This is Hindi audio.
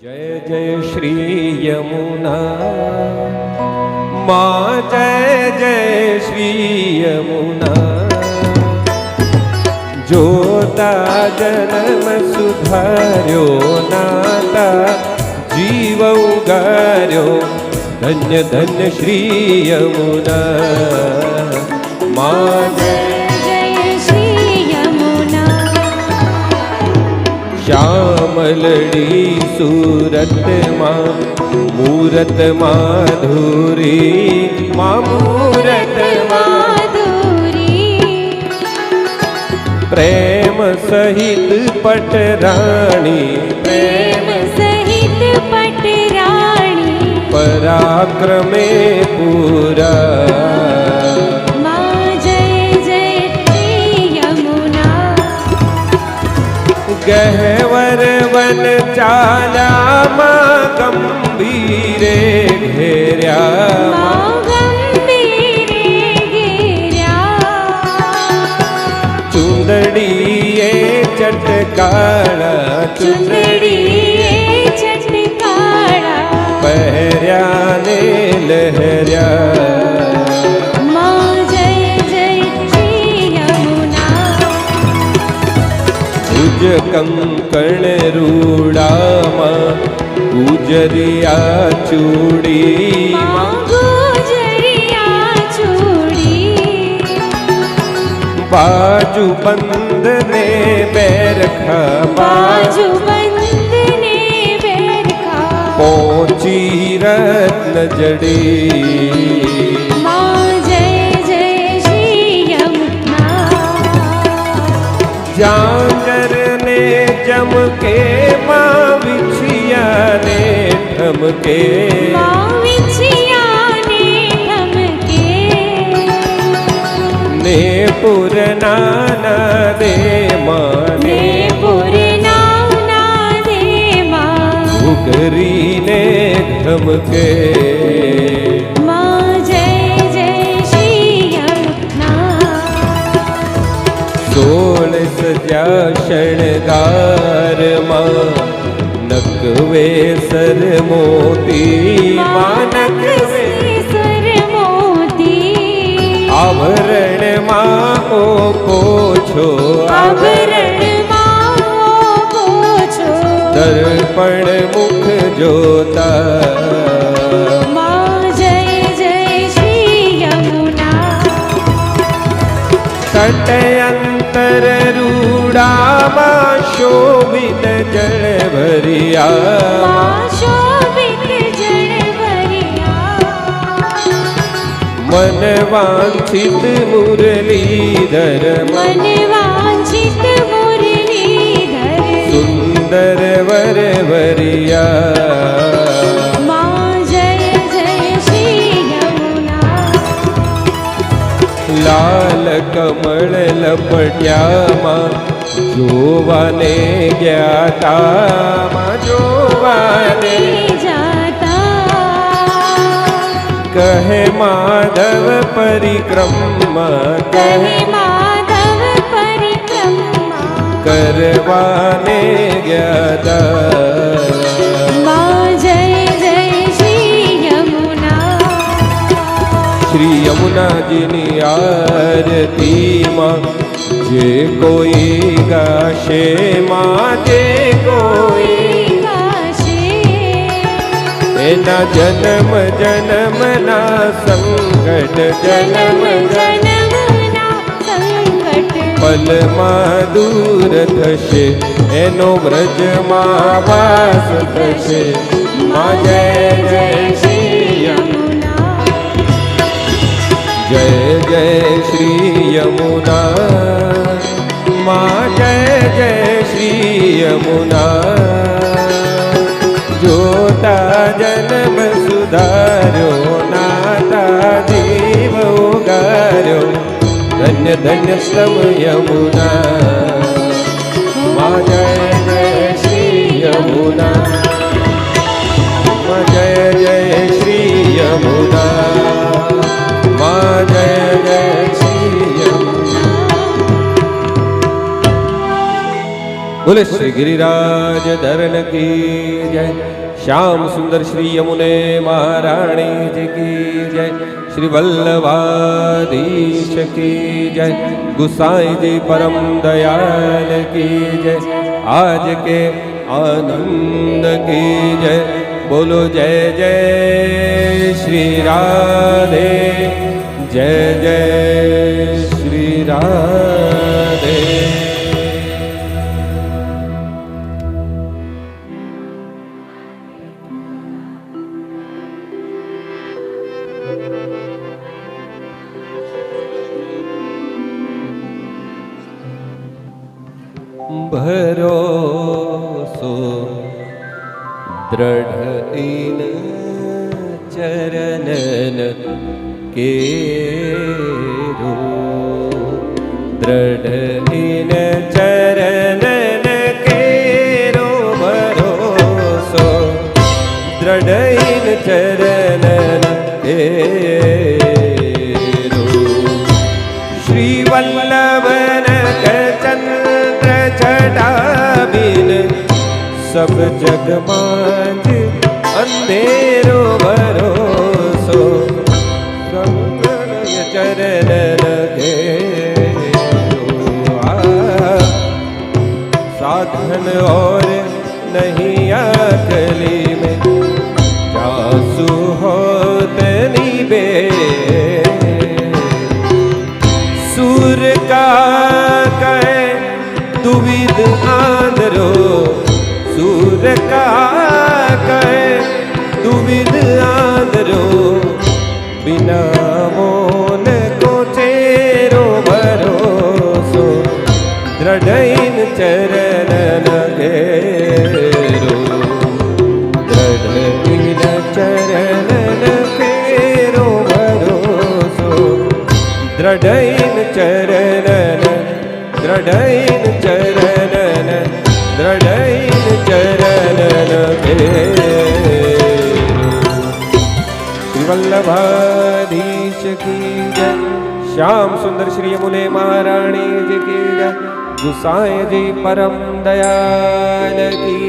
जय जय श्री यमुना माँ, जय जय श्री यमुना। जोता जन्म सुधार्यो नाता जीव उगार्यो, धन्य धन्य श्री यमुना माँ जय। श्यामलड़ी सूरत माँ मूरत माधुरी, माँ मूरत माधुरी। प्रेम सहित पटराणी, प्रेम सहित पटराणी। पराक्रमे पूरा, गहवर वन चाला माँ गंभीरे घेर्या, माँ गंभीरे घेर्या। चुंदड़ीए चटकारा, चुंदड़ीए चटकारा। पहर्या ने लहर्या, कंकण रूड़ा माँ गुजरिया चूड़ी, माँ गुजरिया चूड़ी। बाजू बंद ने बैरखा, बाजू बंद ने बैरखा। पहुंची रत्न जड़ी, माँ जय जय श्री यमुना। जांगर जम के माँ बिछिया ने ठमके, माँ बिछिया ने ठमके। ने पुरनाना दे माँ, ने पुरनाना दे माँ। घुघरी ने ठमके, माँ जय जय श्री यमुना। 16 सजा शणगार माँ नकवे सर मोती, माँ नकवे सर मोती। आभरण माँ को पोछो, आभरण माँ को पोछो। दर्पण मुख जोता, माँ जय जय श्री यमुना। तट अंतर रूड़ा माँ शोभित जल भरिया, माँ शोभित जल भरिया। मन वांछित मुरलीधर, मन वांछित मुरलीधर। सुंदर वर वरिया, माँ जय जय श्री यमुना। लाल कमल लपट्या माँ जोवाने ज्ञाता, माँ जोवाने जाता। कहे माधव परिक्रमा, कहे माधव परिक्रमा। करवाने ज्ञाता, माँ जय जय श्री यमुना। श्री यमुना जी नी आरती माँ जे कोई गाशे, माँ जे कोई गाशे। एना जन्म जन्म ना संकट, जन्म जन्म ना संकट। पल माँ दूर थशे, एनो व्रज माँ वास थशे। माँ जय जय श्री यमुना, जय जय श्री यमुना। माँ जय जय श्री यमुना। जोता जन्म सुधार्यो, नाता जीव उगार्यो, धन्य धन्य स्तव यमुना। माँ जय जय श्री यमुना, माँ जय जय श्री यमुना, माँ जय जय श्री यमुना। बोले श्री गिरिराज धरन की जय। श्याम सुंदर श्री यमुने महारानी जी की जय। श्री वल्लभाधीश की जय। गुसाई जी परम दयाल की जय। आज के आनंद की जय। बोलो जय जय श्री राधे, जय जय श्री राधे। भरोसो दृढ़ इन चरणन केरो, दृढ़ इन चरणन केरो भरोसो, दृढ़ इन चरणन केरो। श्री वल्लभन चंद्र छटा बिन सब जग मांझ अंधेरो भरोसो, संगन चरण घेरो। साधन और नहीं अकली में, जासु होत निबे। सूर का कहे दुविध आंधरो, सूर का कहे दुविध आंधरो। बिना मोन को चेरो भरोसो, दृढ़ इन चरण घेरो, दृढ़ इन चरण घेरो भरोसो, दृढ़ इन चरण, दृढ़ इन चरण, दृढ़ इन चरण श्री वल्लभाधीश की जय। श्याम सुंदर श्री यमुने महारानी जी की जय। गुसाई जी परम दयाल की